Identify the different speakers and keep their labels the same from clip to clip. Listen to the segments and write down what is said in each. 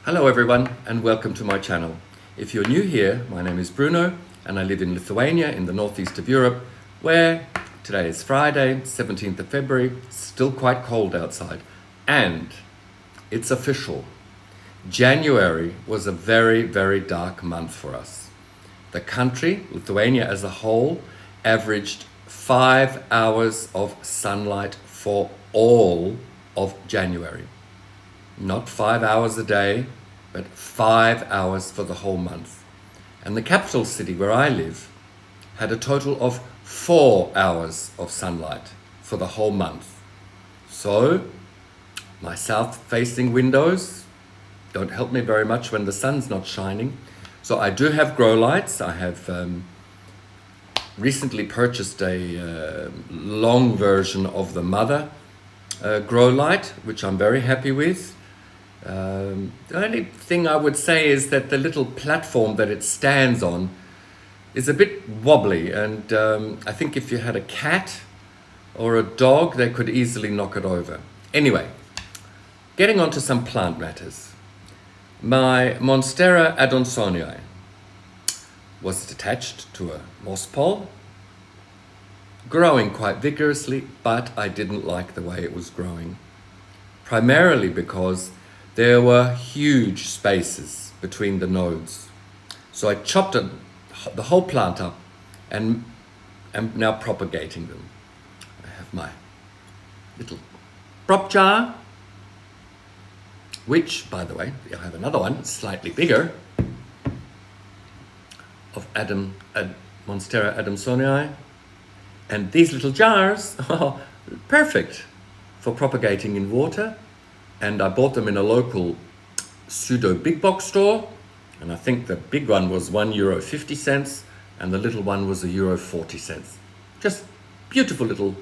Speaker 1: Hello everyone and welcome to my channel. If you're new here, my name is Bruno and I live in Lithuania in the northeast of Europe, where today is Friday, 17th of February, still quite cold outside. And it's official. January was a very, very dark month for us. The country, Lithuania as a whole, averaged 5 hours of sunlight for all of January. Not 5 hours a day, but 5 hours for the whole month. And the capital city where I live had a total of 4 hours of sunlight for the whole month. So my south-facing windows don't help me very much when the sun's not shining. So I do have grow lights. I have recently purchased a long version of the Mother grow light, which I'm very happy with. The only thing I would say is that the little platform that it stands on is a bit wobbly, and I think if you had a cat or a dog, they could easily knock it over. Anyway, getting on to some plant matters. My Monstera adansonii was attached to a moss pole, growing quite vigorously, but I didn't like the way it was growing, primarily because there were huge spaces between the nodes. So I chopped the whole plant up and am now propagating them. I have my little prop jar, which, by the way, I have another one, slightly bigger, of Monstera adansonii. And these little jars are perfect for propagating in water. And I bought them in a local pseudo big box store. And I think the big one was €1.50 and the little one was €1.40. Just beautiful little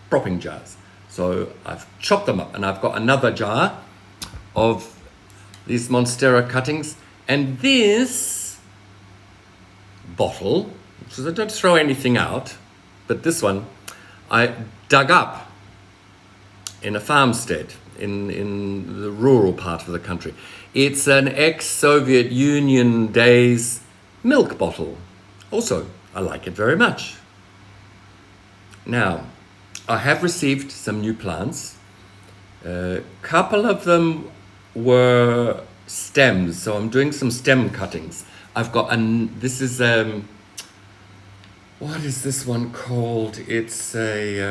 Speaker 1: propping jars. So I've chopped them up and I've got another jar of these Monstera cuttings. And this bottle, because I don't throw anything out, but this one I dug up in a farmstead in the rural part of the country. It's an ex-Soviet Union days milk bottle. Also, I like it very much. Now, I have received some new plants. A couple of them were stems, so I'm doing some stem cuttings. I've got, this is, what is this one called? It's a,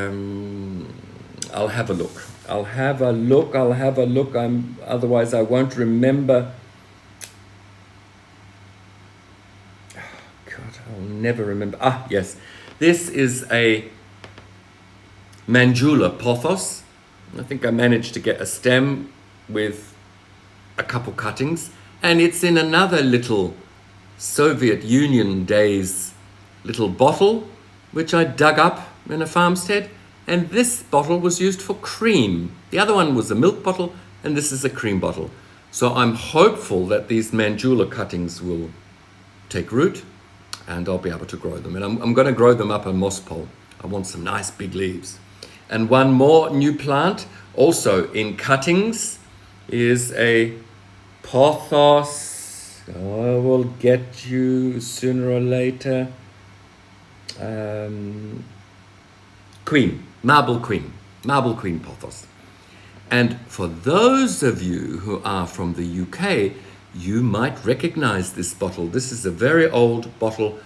Speaker 1: I'll have a look. Otherwise I won't remember. Oh, God, I'll never remember. Ah, yes. This is a Mandula pothos. I think I managed to get a stem with a couple cuttings. And it's in another little Soviet Union days little bottle, which I dug up in a farmstead. And this bottle was used for cream. The other one was a milk bottle, and this is a cream bottle. So I'm hopeful that these Mandula cuttings will take root, and I'll be able to grow them. And I'm going to grow them up a moss pole. I want some nice big leaves. And one more new plant, also in cuttings, is a pothos. I will get you sooner or later. Marble queen pothos. And for those of you who are from the UK, you might recognize this bottle. This is a very old bottle.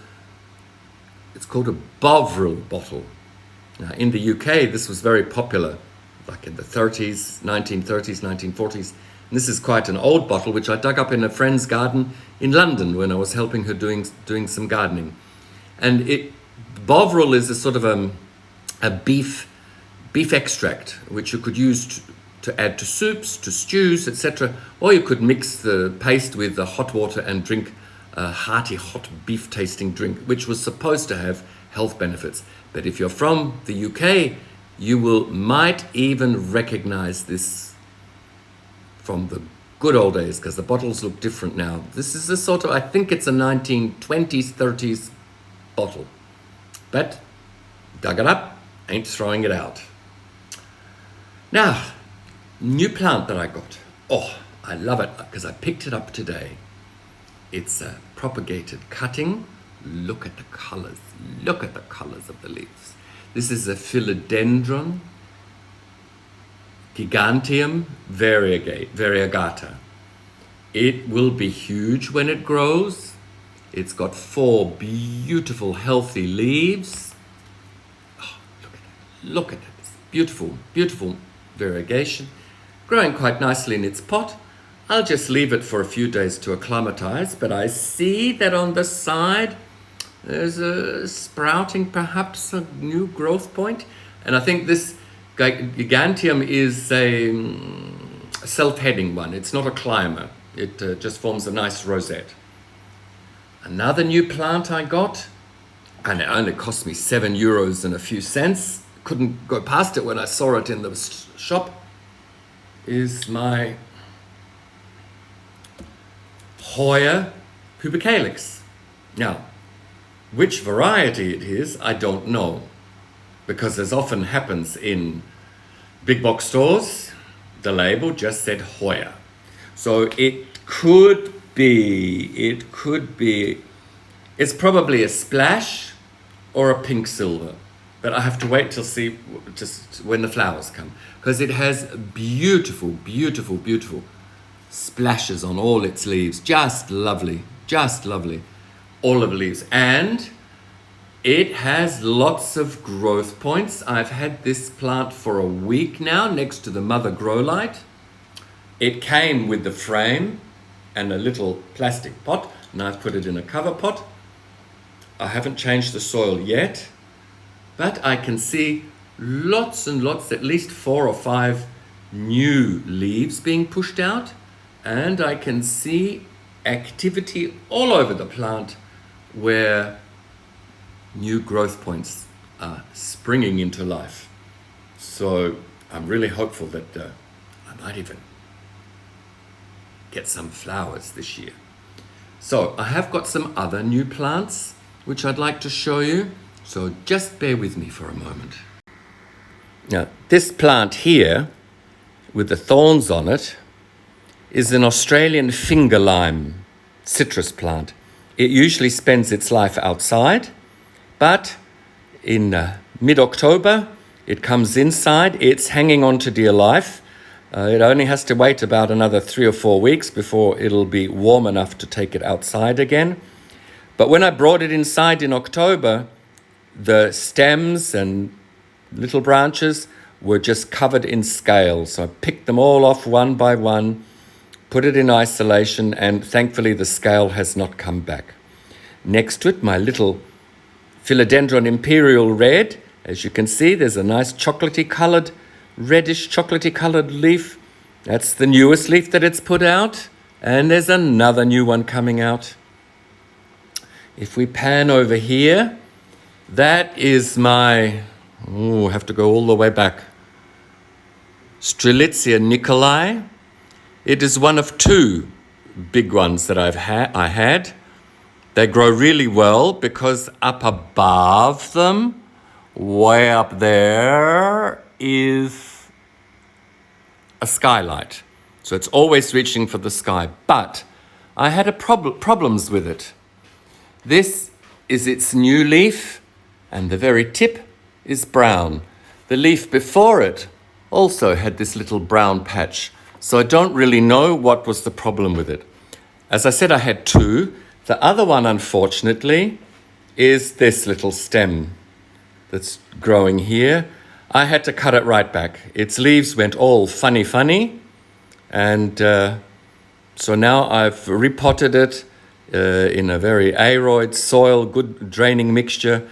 Speaker 1: It's called a Bovril bottle. Now, in the UK, this was very popular, like in the 1930s, 1940s. And this is quite an old bottle, which I dug up in a friend's garden in London when I was helping her doing some gardening. And Bovril is a sort of a beef extract, which you could use to add to soups, to stews, etc. Or you could mix the paste with the hot water and drink a hearty, hot beef tasting drink, which was supposed to have health benefits. But if you're from the UK, you might even recognize this from the good old days, because the bottles look different now. This is a sort of, I think it's a 1920s, 30s bottle. But dug it up, ain't throwing it out. Now, new plant that I got. Oh, I love it because I picked it up today. It's a propagated cutting. Look at the colors. Look at the colors of the leaves. This is a Philodendron Giganteum variegata. It will be huge when it grows. It's got 4 beautiful, healthy leaves. Oh, look at that. Look at that. It's beautiful, beautiful variegation. Growing quite nicely in its pot. I'll just leave it for a few days to acclimatize, but I see that on the side there's a sprouting, perhaps a new growth point. And I think this Giganteum is a self-heading one. It's not a climber. It just forms a nice rosette. Another new plant I got, and it only cost me €7 and a few cents. Couldn't go past it when I saw it in the shop, is my Hoya pubicalis. Now, which variety it is, I don't know, because as often happens in big box stores, the label just said Hoya. So it could be, it's probably a splash or a pink silver, but I have to wait till see just when the flowers come, because it has beautiful, beautiful, beautiful splashes on all its leaves. Just lovely, all of the leaves. And it has lots of growth points. I've had this plant for a week now next to the Mother Grow Light. It came with the frame and a little plastic pot, and I've put it in a cover pot. I haven't changed the soil yet, but I can see lots and lots, at least 4 or 5 new leaves being pushed out, and I can see activity all over the plant where new growth points are springing into life. So I'm really hopeful that I might even get some flowers this year. So I have got some other new plants which I'd like to show you. So just bear with me for a moment. Now, this plant here with the thorns on it is an Australian finger lime citrus plant. It usually spends its life outside, but in mid-October it comes inside. It's hanging on to dear life. It only has to wait about another 3 or 4 weeks before it'll be warm enough to take it outside again. But when I brought it inside in October, the stems and little branches were just covered in scales. So I picked them all off one by one, put it in isolation, and thankfully the scale has not come back. Next to it, my little Philodendron Imperial Red. As you can see, there's a nice reddish chocolatey coloured leaf. That's the newest leaf that it's put out. And there's another new one coming out. If we pan over here, that is my, have to go all the way back, Strelitzia Nicolai. It is one of 2 big ones that I had. They grow really well because up above them, way up there, is a skylight. So it's always reaching for the sky. But I had problems with it. This is its new leaf, and the very tip is brown. The leaf before it also had this little brown patch. So I don't really know what was the problem with it. As I said, I had 2. The other one, unfortunately, is this little stem that's growing here. I had to cut it right back. Its leaves went all funny, and so now I've repotted it in a very aeroid soil, good draining mixture,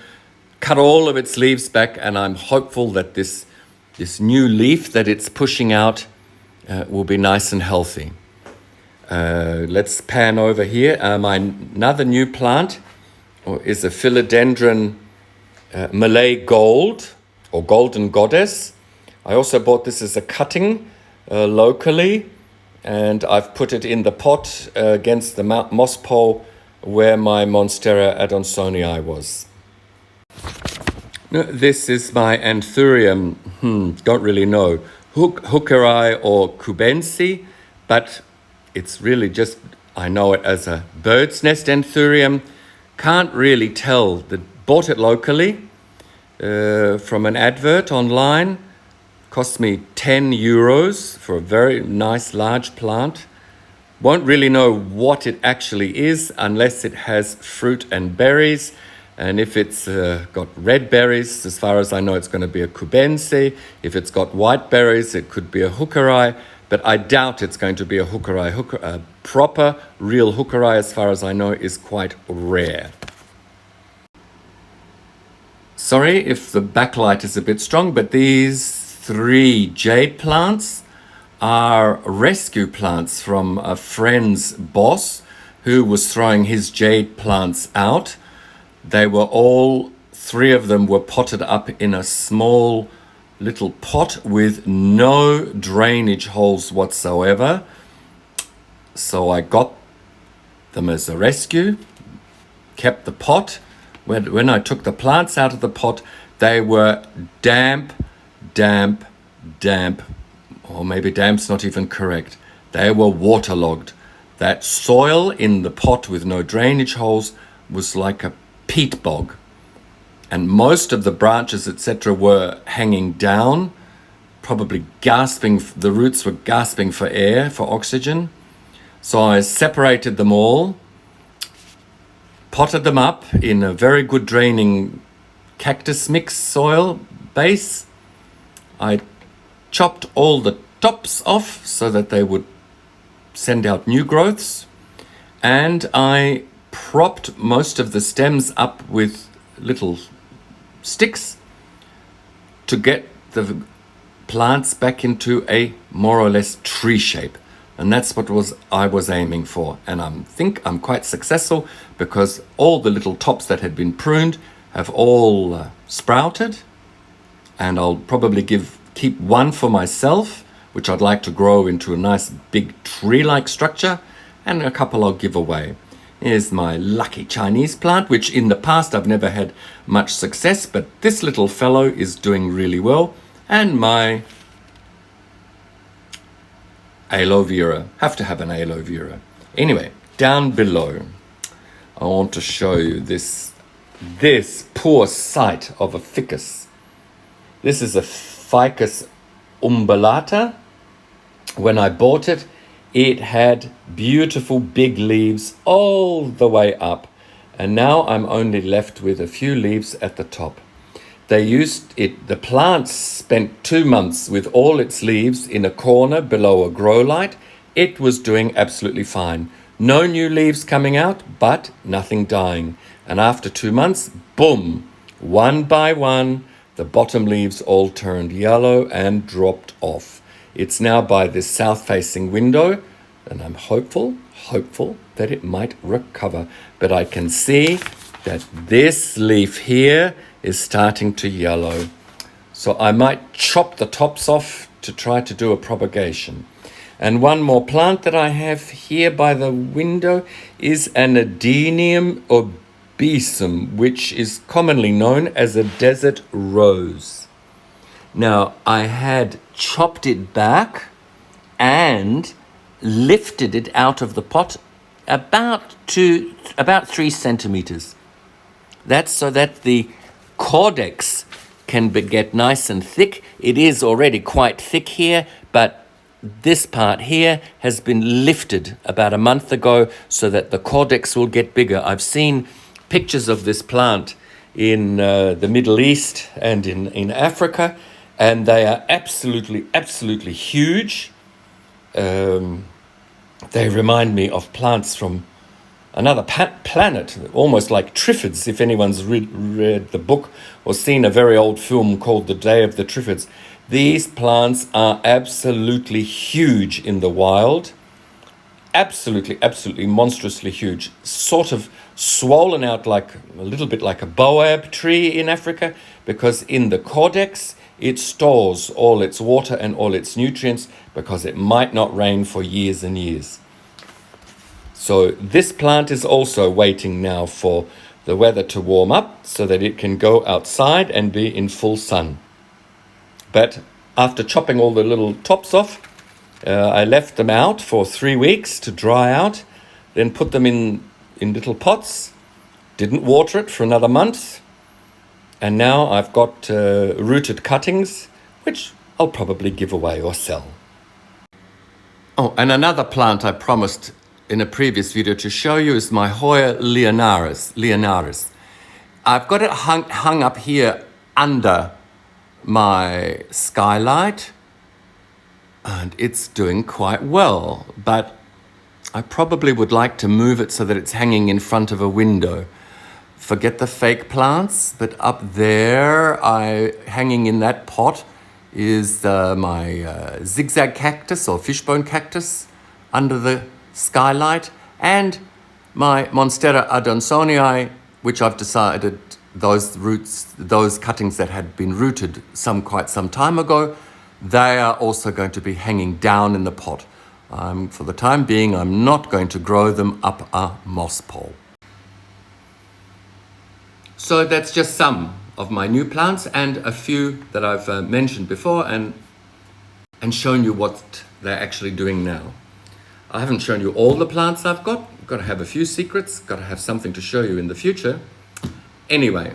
Speaker 1: cut all of its leaves back, and I'm hopeful that this new leaf that it's pushing out will be nice and healthy. Let's pan over here. Another new plant is a Philodendron Malay Gold, or Golden Goddess. I also bought this as a cutting locally, and I've put it in the pot against the moss pole where my Monstera adansonii was. This is my Anthurium, don't really know, Hookeri or Cubensi, but It's really just, I know it as a bird's nest anthurium. Can't really tell. Bought it locally from an advert online. Cost me 10 euros for a very nice large plant. Won't really know what it actually is unless it has fruit and berries. And if it's got red berries, as far as I know, it's going to be a cubense. If it's got white berries, it could be a hookerai. But I doubt it's going to be a hookerai. A proper, real hookerai, as far as I know, is quite rare. Sorry if the backlight is a bit strong, but these 3 jade plants are rescue plants from a friend's boss who was throwing his jade plants out. They were all 3 of them were potted up in a small little pot with no drainage holes whatsoever. So I got them as a rescue, kept the pot. When I took the plants out of the pot, they were damp, or maybe damp's not even correct. They were waterlogged. That soil in the pot with no drainage holes was like a peat bog. And most of the branches, etc., were hanging down, probably gasping. The roots were gasping for air, for oxygen. So I separated them all, potted them up in a very good draining cactus mix soil base. I chopped all the tops off so that they would send out new growths, and I propped most of the stems up with little sticks to get the plants back into a more or less tree shape. And that's what I was aiming for. And I think I'm quite successful because all the little tops that had been pruned have all sprouted. And I'll probably keep one for myself, which I'd like to grow into a nice big tree-like structure, and a couple I'll give away. Here's my lucky Chinese plant, which in the past I've never had much success, but this little fellow is doing really well. And my aloe vera. Have to have an aloe vera. Anyway, down below, I want to show you this poor sight of a ficus. This is a Ficus umbellata. When I bought it, it had beautiful big leaves all the way up, and now I'm only left with a few leaves at the top. The plant spent 2 months with all its leaves in a corner below a grow light. It was doing absolutely fine. No new leaves coming out, but nothing dying. And after 2 months, boom, one by one, the bottom leaves all turned yellow and dropped off. It's now by this south-facing window, and I'm hopeful that it might recover. But I can see that this leaf here is starting to yellow. So I might chop the tops off to try to do a propagation. And one more plant that I have here by the window is an Adenium obesum, which is commonly known as a desert rose. Now, I had chopped it back and lifted it out of the pot about 3 centimeters. That's so that the cordex can get nice and thick. It is already quite thick here, but this part here has been lifted about a month ago so that the cordex will get bigger. I've seen pictures of this plant in the Middle East and in Africa, and they are absolutely huge. They remind me of plants from another planet, almost like Triffids, if anyone's read the book or seen a very old film called The Day of the Triffids. These plants are absolutely huge in the wild. Absolutely monstrously huge. Sort of swollen out like a little bit like a baobab tree in Africa, because in the cordex it stores all its water and all its nutrients because it might not rain for years and years. So this plant is also waiting now for the weather to warm up so that it can go outside and be in full sun. But after chopping all the little tops off, I left them out for 3 weeks to dry out, then put them in little pots, didn't water it for another month, and now I've got rooted cuttings, which I'll probably give away or sell. Oh, and another plant I promised in a previous video to show you is my Hoya Leonaris. I've got it hung up here under my skylight, and it's doing quite well, but I probably would like to move it so that it's hanging in front of a window. Forget the fake plants, but up there, hanging in that pot is my zigzag cactus or fishbone cactus under the skylight, and my Monstera adansonii, which I've decided those cuttings that had been rooted quite some time ago, they are also going to be hanging down in the pot. For the time being, I'm not going to grow them up a moss pole. So that's just some of my new plants and a few that I've mentioned before and shown you what they're actually doing now. I haven't shown you all the plants I've got. I've got to have a few secrets, got to have something to show you in the future. Anyway,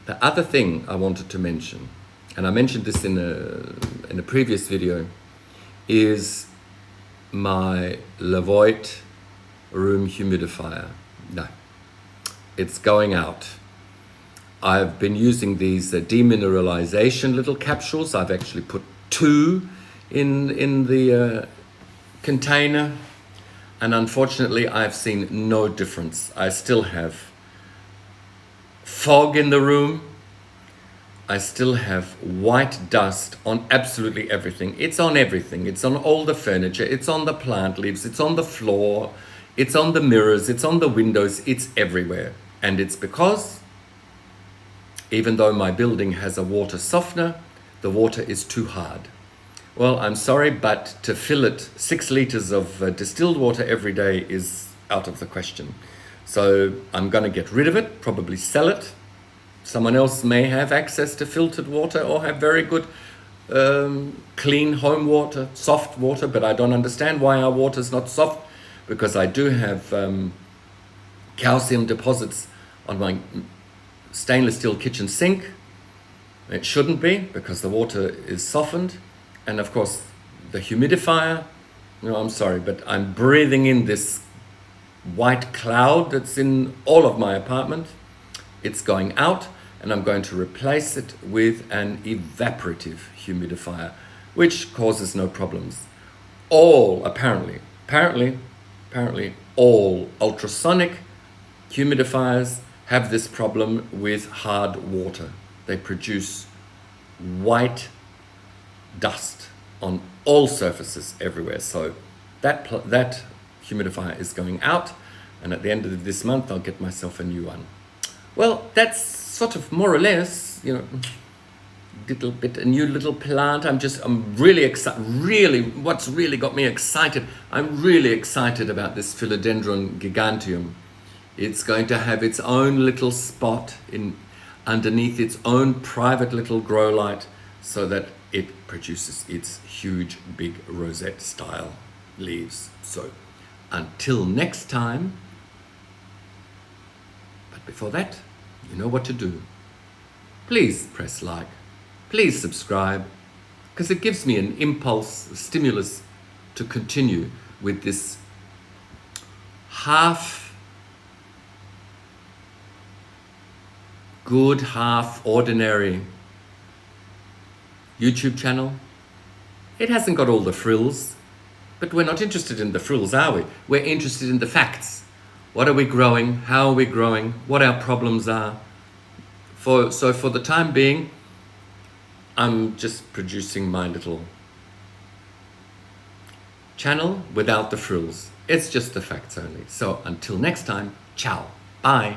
Speaker 1: the other thing I wanted to mention, and I mentioned this in a previous video, is my Levoit room humidifier. No, it's going out. I've been using these demineralization little capsules. I've actually put 2 in the container, and unfortunately I've seen no difference. I still have fog in the room. I still have white dust on absolutely everything. It's on everything. It's on all the furniture. It's on the plant leaves. It's on the floor. It's on the mirrors. It's on the windows. It's everywhere. And it's because, even though my building has a water softener, the water is too hard. Well, I'm sorry, but to fill it 6 liters of distilled water every day is out of the question. So I'm going to get rid of it, probably sell it. Someone else may have access to filtered water or have very good clean home water, soft water, but I don't understand why our water is not soft, because I do have calcium deposits on my stainless steel kitchen sink. It shouldn't be, because the water is softened. And of course, the humidifier, no, I'm sorry, but I'm breathing in this white cloud that's in all of my apartment. It's going out, and I'm going to replace it with an evaporative humidifier, which causes no problems. Apparently, all ultrasonic humidifiers have this problem with hard water. They produce white dust on all surfaces everywhere. So that humidifier is going out, and at the end of this month I'll get myself a new one. Well, that's sort of more or less, a new little plant. I'm really excited. What's really got me excited, I'm really excited about this Philodendron giganteum. It's going to have its own little spot underneath its own private little grow light, so that it produces its huge, big rosette style leaves. So until next time, but before that, you know what to do. Please press like, please subscribe, because it gives me an impulse, a stimulus to continue with this half good, half ordinary YouTube channel. It hasn't got all the frills, but we're not interested in the frills, are we? We're interested in the facts. What are we growing? How are we growing? What our problems are? So for the time being, I'm just producing my little channel without the frills. It's just the facts only. So until next time, ciao, bye.